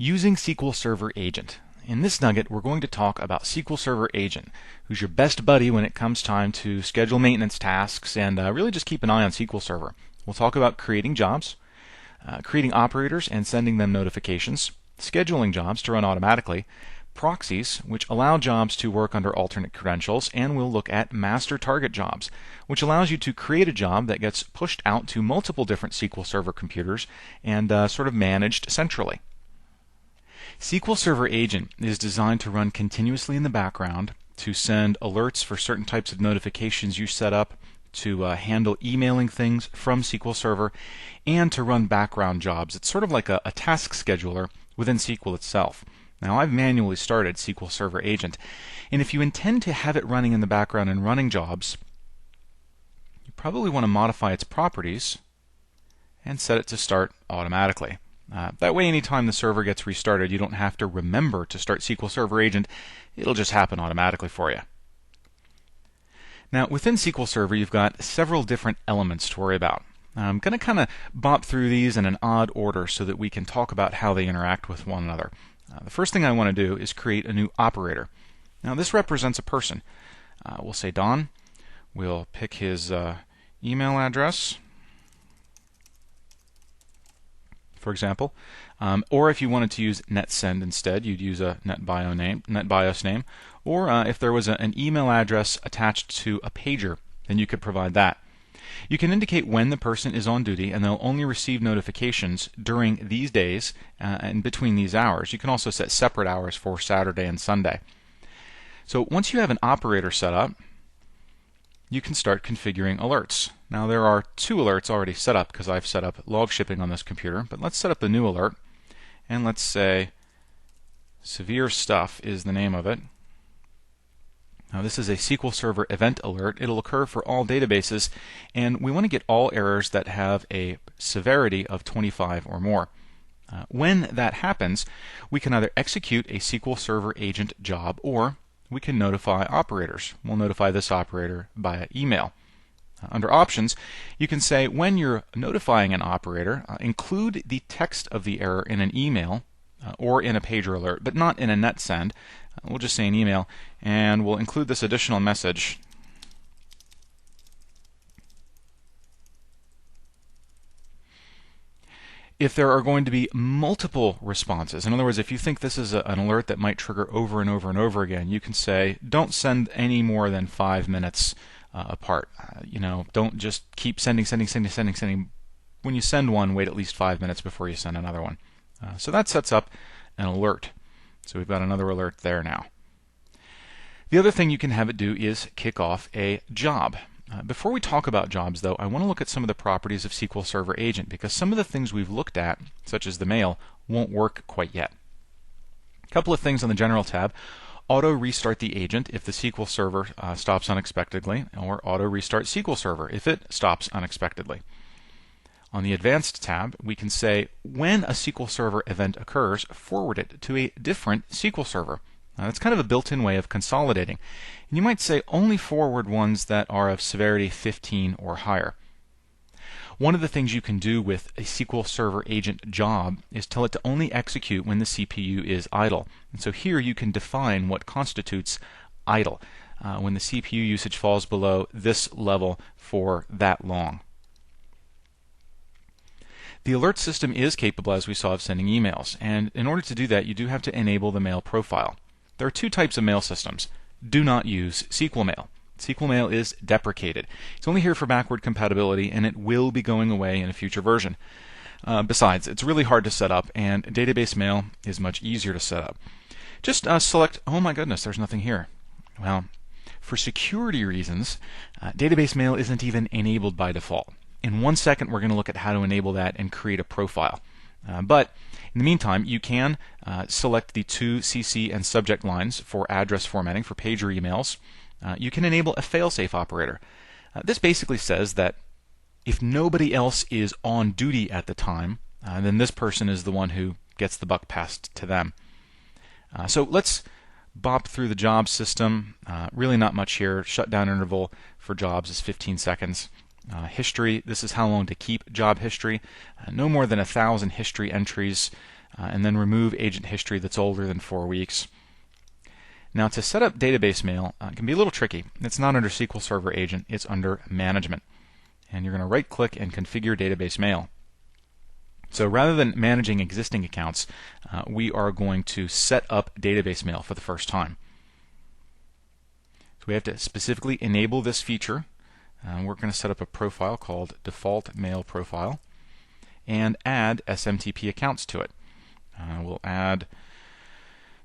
Using SQL Server Agent. In this nugget, we're going to talk about SQL Server Agent, who's your best buddy when it comes time to schedule maintenance tasks and really just keep an eye on SQL Server. We'll talk about creating jobs, creating operators and sending them notifications, scheduling jobs to run automatically, proxies, which allow jobs to work under alternate credentials, and we'll look at master target jobs, which allows you to create a job that gets pushed out to multiple different SQL Server computers and sort of managed centrally. SQL Server Agent is designed to run continuously in the background to send alerts for certain types of notifications you set up, to handle emailing things from SQL Server, and to run background jobs. It's sort of like a task scheduler within SQL itself. Now, I've manually started SQL Server Agent, and if you intend to have it running in the background and running jobs, you probably want to modify its properties and set it to start automatically. That way, anytime the server gets restarted, you don't have to remember to start SQL Server Agent. It'll just happen automatically for you. Now, within SQL Server, you've got several different elements to worry about. I'm going to kind of bop through these in an odd order so that we can talk about how they interact with one another. The first thing I want to do is create a new operator. Now, this represents a person. We'll say Don. We'll pick his email address, for example. Or if you wanted to use netsend instead, you'd use a NetBIOS name. Or if there was an email address attached to a pager, then you could provide that. You can indicate when the person is on duty, and they'll only receive notifications during these days and between these hours. You can also set separate hours for Saturday and Sunday. So once you have an operator set up, you can start configuring alerts. Now, there are two alerts already set up because I've set up log shipping on this computer, but let's set up a new alert, and let's say severe stuff is the name of it. Now, this is a SQL Server event alert. It'll occur for all databases, and we want to get all errors that have a severity of 25 or more. When that happens, we can either execute a SQL Server Agent job, or we can notify operators. We'll notify this operator via email. Under options, you can say when you're notifying an operator, include the text of the error in an email or in a pager alert, but not in a netsend. We'll just say an email, and we'll include this additional message. If there are going to be multiple responses, in other words, if you think this is an alert that might trigger over and over and over again, you can say, don't send any more than 5 minutes apart. Don't just keep sending. When you send one, wait at least 5 minutes before you send another one. So that sets up an alert. So we've got another alert there now. The other thing you can have it do is kick off a job. Before we talk about jobs, though, I want to look at some of the properties of SQL Server Agent, because some of the things we've looked at, such as the mail, won't work quite yet. A couple of things on the General tab. Auto restart the agent if the SQL Server stops unexpectedly, or auto restart SQL Server if it stops unexpectedly. On the Advanced tab, we can say when a SQL Server event occurs, forward it to a different SQL Server. Now, that's kind of a built-in way of consolidating. And you might say only forward ones that are of severity 15 or higher. One of the things you can do with a SQL Server Agent job is tell it to only execute when the CPU is idle. And so here you can define what constitutes idle, when the CPU usage falls below this level for that long. The alert system is capable, as we saw, of sending emails, and in order to do that, you do have to enable the mail profile. There are two types of mail systems. Do not use SQL Mail. SQL Mail is deprecated. It's only here for backward compatibility, and it will be going away in a future version. Besides, it's really hard to set up, and database mail is much easier to set up. Just select, oh my goodness, there's nothing here. Well, for security reasons, database mail isn't even enabled by default. In 1 second, we're going to look at how to enable that and create a profile. But in the meantime, you can select the two CC and subject lines for address formatting for pager emails. You can enable a failsafe operator. This basically says that if nobody else is on duty at the time, then this person is the one who gets the buck passed to them. So let's bop through the job system. Really not much here. Shutdown interval for jobs is 15 seconds. History, this is how long to keep job history. No more than 1,000 history entries. and then remove agent history that's older than 4 weeks. Now, to set up database mail can be a little tricky. It's not under SQL Server Agent, it's under Management. And you're going to right-click and configure database mail. So rather than managing existing accounts, we are going to set up database mail for the first time. So we have to specifically enable this feature. We're going to set up a profile called Default Mail Profile and add SMTP accounts to it. We'll add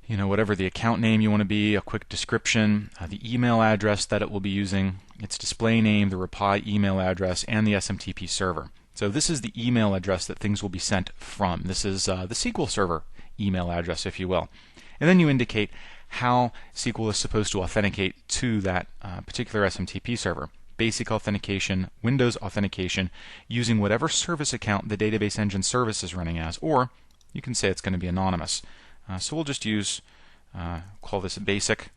whatever the account name you want to be, a quick description, the email address that it will be using, its display name, the reply email address, and the SMTP server. So this is the email address that things will be sent from. This is the SQL Server email address, if you will. And then you indicate how SQL is supposed to authenticate to that particular SMTP server. Basic authentication, Windows authentication, using whatever service account the database engine service is running as, or you can say it's going to be anonymous. So we'll just use, call this basic.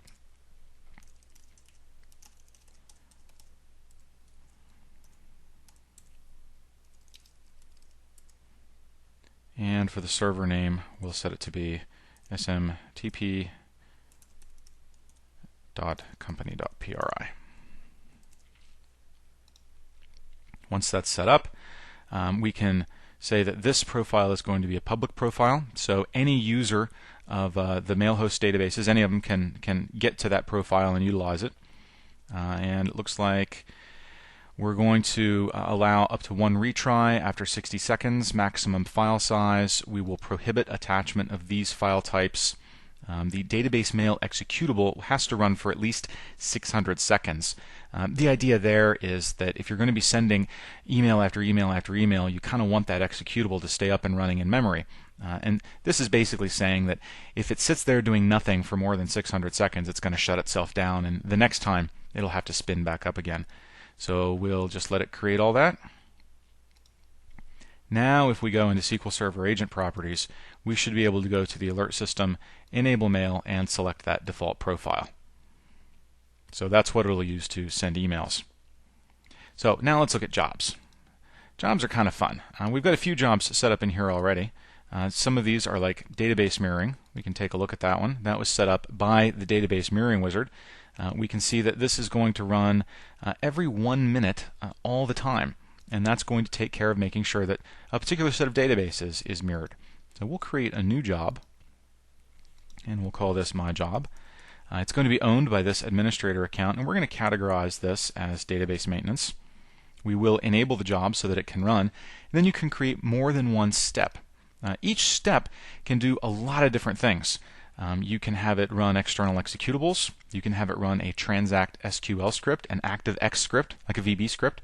And for the server name, we'll set it to be smtp.company.pri. Once that's set up, we can say that this profile is going to be a public profile, so any user of the Mailhost databases, any of them can get to that profile and utilize it. And it looks like we're going to allow up to 1 retry after 60 seconds, maximum file size. We will prohibit attachment of these file types. The database mail executable has to run for at least 600 seconds. The idea there is that if you're going to be sending email after email after email, you kind of want that executable to stay up and running in memory. And this is basically saying that if it sits there doing nothing for more than 600 seconds, it's going to shut itself down, and the next time it'll have to spin back up again. So we'll just let it create all that. Now if we go into SQL Server Agent Properties, we should be able to go to the Alert System, Enable Mail, and select that default profile. So that's what it'll use to send emails. So now let's look at jobs. Jobs are kind of fun. We've got a few jobs set up in here already. Some of these are like database mirroring. We can take a look at that one. That was set up by the database mirroring wizard. We can see that this is going to run every 1 minute all the time. And that's going to take care of making sure that a particular set of databases is mirrored. So we'll create a new job, and we'll call this My Job. It's going to be owned by this administrator account, and we're going to categorize this as database maintenance. We will enable the job so that it can run. And then you can create more than one step. Each step can do a lot of different things. You can have it run external executables. You can have it run a transact SQL script, an ActiveX script, like a VB script.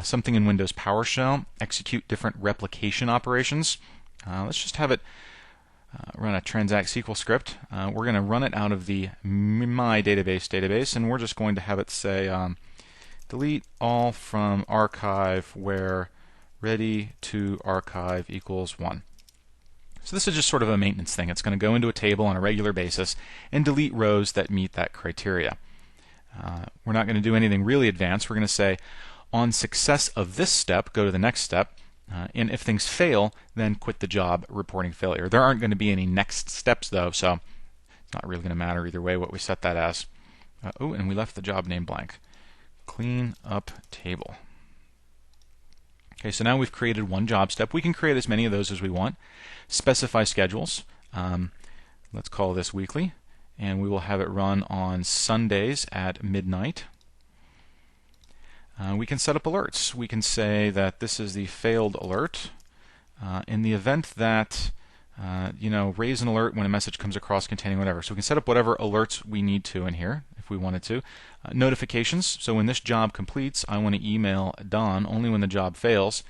Something in Windows PowerShell, execute different replication operations. Let's just have it run a transact SQL script. We're going to run it out of the My database, and we're just going to have it say delete all from archive where ready to archive equals 1. So this is just sort of a maintenance thing. It's going to go into a table on a regular basis and delete rows that meet that criteria. We're not going to do anything really advanced. We're going to say on success of this step, go to the next step. And if things fail, then quit the job, reporting failure. There aren't going to be any next steps, though, so it's not really going to matter either way what we set that as. Oh, and we left the job name blank. Clean up table. Okay, so now we've created one job step. We can create as many of those as we want. Specify schedules. Let's call this weekly, and we will have it run on Sundays at midnight. We can set up alerts. We can say that this is the failed alert. In the event that, raise an alert when a message comes across containing whatever. So we can set up whatever alerts we need to in here if we wanted to. Notifications. So when this job completes, I want to email Don only when the job fails.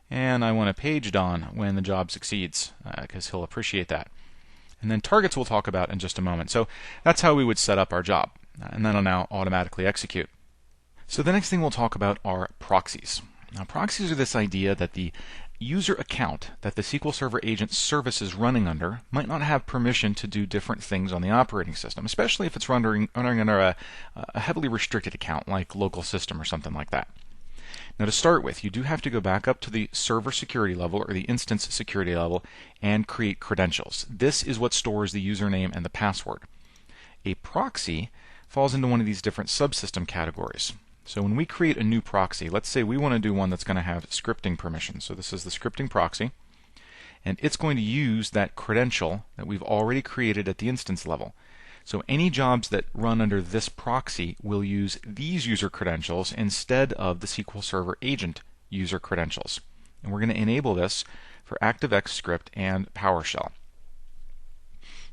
And I want to page Don when the job succeeds, because he'll appreciate that. And then targets we'll talk about in just a moment. So that's how we would set up our job. And that'll now automatically execute. So the next thing we'll talk about are proxies. Now, proxies are this idea that the user account that the SQL Server Agent service is running under might not have permission to do different things on the operating system, especially if it's running under a heavily restricted account like local system or something like that. Now to start with, you do have to go back up to the server security level or the instance security level and create credentials. This is what stores the username and the password. A proxy falls into one of these different subsystem categories. So when we create a new proxy, let's say we want to do one that's going to have scripting permissions. So this is the scripting proxy, and it's going to use that credential that we've already created at the instance level. So any jobs that run under this proxy will use these user credentials instead of the SQL Server agent user credentials. And we're going to enable this for ActiveX script and PowerShell.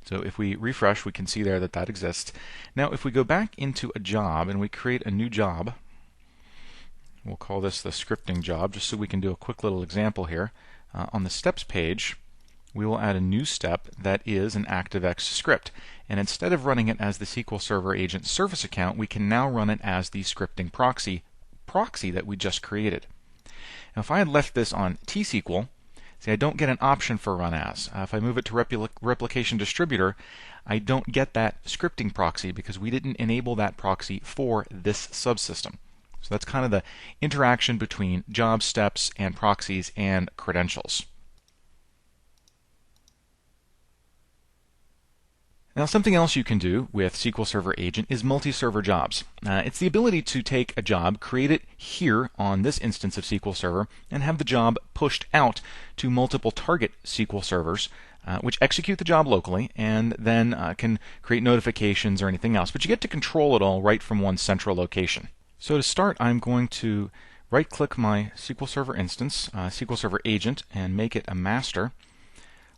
So if we refresh, we can see there that that exists. Now if we go back into a job and we create a new job, we'll call this the scripting job, just so we can do a quick little example here. On the steps page, we will add a new step that is an ActiveX script. And instead of running it as the SQL Server agent service account, we can now run it as the scripting proxy that we just created. Now if I had left this on T-SQL, see, I don't get an option for run as. If I move it to replication distributor, I don't get that scripting proxy because we didn't enable that proxy for this subsystem. So that's kind of the interaction between job steps and proxies and credentials. Now something else you can do with SQL Server Agent is multi-server jobs. It's the ability to take a job, create it here on this instance of SQL Server, and have the job pushed out to multiple target SQL servers, which execute the job locally and then can create notifications or anything else. But you get to control it all right from one central location. So to start, I'm going to right-click my SQL Server instance, SQL Server Agent, and make it a master.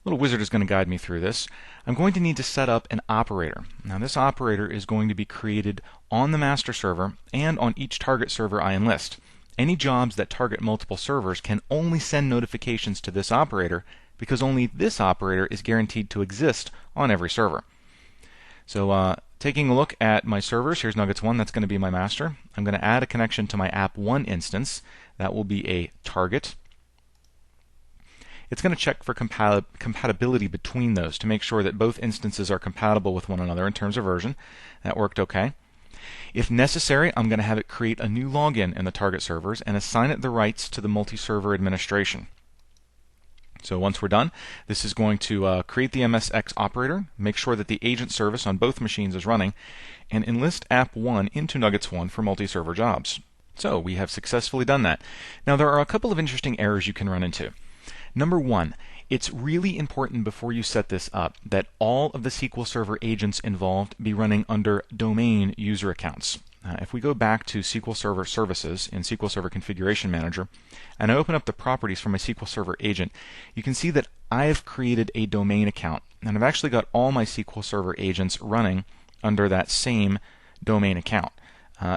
Little wizard is going to guide me through this. I'm going to need to set up an operator. Now this operator is going to be created on the master server and on each target server I enlist. Any jobs that target multiple servers can only send notifications to this operator because only this operator is guaranteed to exist on every server. So taking a look at my servers, here's Nuggets 1, that's going to be my master. I'm going to add a connection to my app1 instance. That will be a target. It's going to check for compatibility between those to make sure that both instances are compatible with one another in terms of version. That worked okay. If necessary, I'm going to have it create a new login in the target servers and assign it the rights to the multi-server administration. So once we're done, this is going to create the MSX operator, make sure that the agent service on both machines is running, and enlist app1 into Nuggets 1 for multi-server jobs. So we have successfully done that. Now there are a couple of interesting errors you can run into. Number one, it's really important before you set this up that all of the SQL Server agents involved be running under domain user accounts. If we go back to SQL Server Services in SQL Server Configuration Manager, and I open up the properties for my SQL Server agent, you can see that I have created a domain account, and I've actually got all my SQL Server agents running under that same domain account.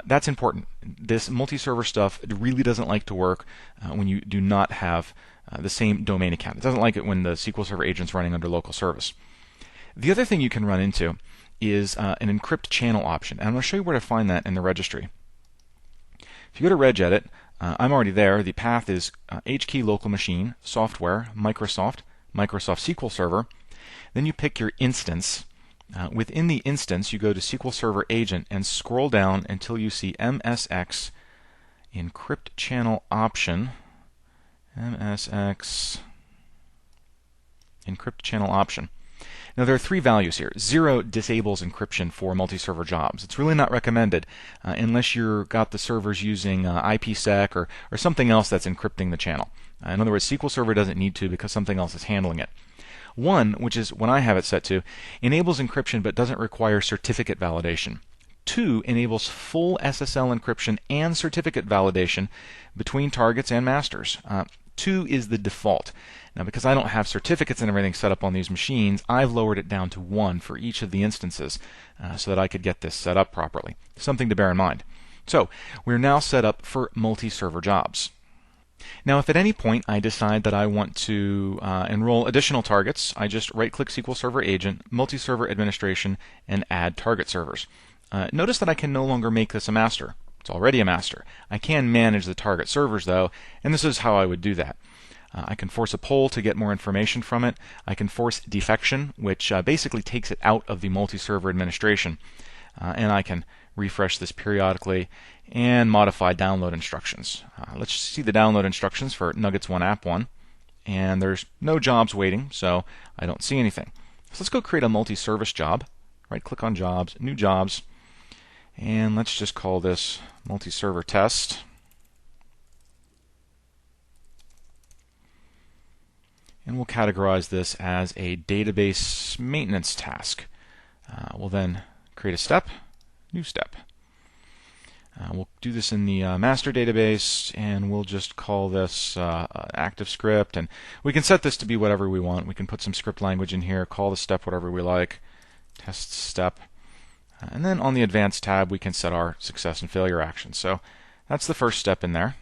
That's important. This multi-server stuff really doesn't like to work when you do not have the same domain account. It doesn't like it when the SQL Server agent's running under local service. The other thing you can run into is an encrypt channel option, and I'm going to show you where to find that in the registry. If you go to regedit, I'm already there. The path is HKey local machine, software, Microsoft SQL Server. Then you pick your instance. Within the instance, you go to SQL Server Agent and scroll down until you see MSX encrypt channel option. MSX encrypt channel option. Now there are three values here. 0 disables encryption for multi-server jobs. It's really not recommended unless you've got the servers using IPsec or something else that's encrypting the channel. In other words, SQL Server doesn't need to because something else is handling it. 1, which is what I have it set to, enables encryption but doesn't require certificate validation. 2 enables full SSL encryption and certificate validation between targets and masters. 2 is the default. Now because I don't have certificates and everything set up on these machines, I've lowered it down to 1 for each of the instances so that I could get this set up properly. Something to bear in mind. So we're now set up for multi-server jobs. Now if at any point I decide that I want to enroll additional targets, I just right-click SQL Server Agent, Multi-Server Administration, and Add Target Servers. Notice that I can no longer make this a master. It's already a master. I can manage the target servers though, and this is how I would do that. I can force a poll to get more information from it. I can force defection, which basically takes it out of the multi-server administration. And I can refresh this periodically, and modify download instructions. Let's see the download instructions for Nuggets 1 App 1. And there's no jobs waiting, so I don't see anything. So let's go create a multi-service job. Right-click on Jobs, New Jobs, and let's just call this Multi-Server Test. And we'll categorize this as a database maintenance task. We'll then create a step, new step. We'll do this in the master database, and we'll just call this active script. And we can set this to be whatever we want. We can put some script language in here, call the step whatever we like, test step. And then on the advanced tab, we can set our success and failure actions. So that's the first step in there.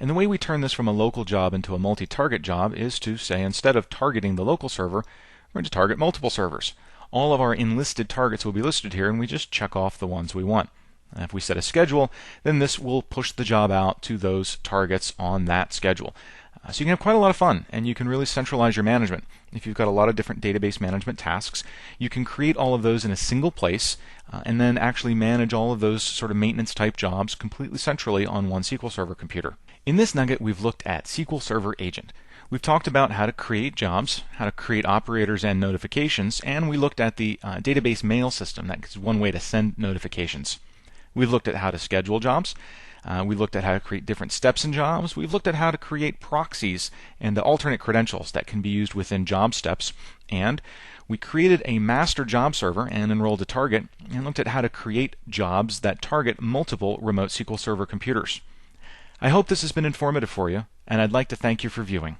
And the way we turn this from a local job into a multi-target job is to say, instead of targeting the local server, we're going to target multiple servers. All of our enlisted targets will be listed here, and we just check off the ones we want. If we set a schedule, then this will push the job out to those targets on that schedule. So you can have quite a lot of fun, and you can really centralize your management. If you've got a lot of different database management tasks, you can create all of those in a single place, and then actually manage all of those sort of maintenance type jobs completely centrally on one SQL Server computer. In this nugget, we've looked at SQL Server Agent. We've talked about how to create jobs, how to create operators and notifications, and we looked at the database mail system. That's one way to send notifications. We've looked at how to schedule jobs. We looked at how to create different steps in jobs. We've looked at how to create proxies and the alternate credentials that can be used within job steps. And we created a master job server and enrolled a target, and looked at how to create jobs that target multiple remote SQL Server computers. I hope this has been informative for you, and I'd like to thank you for viewing.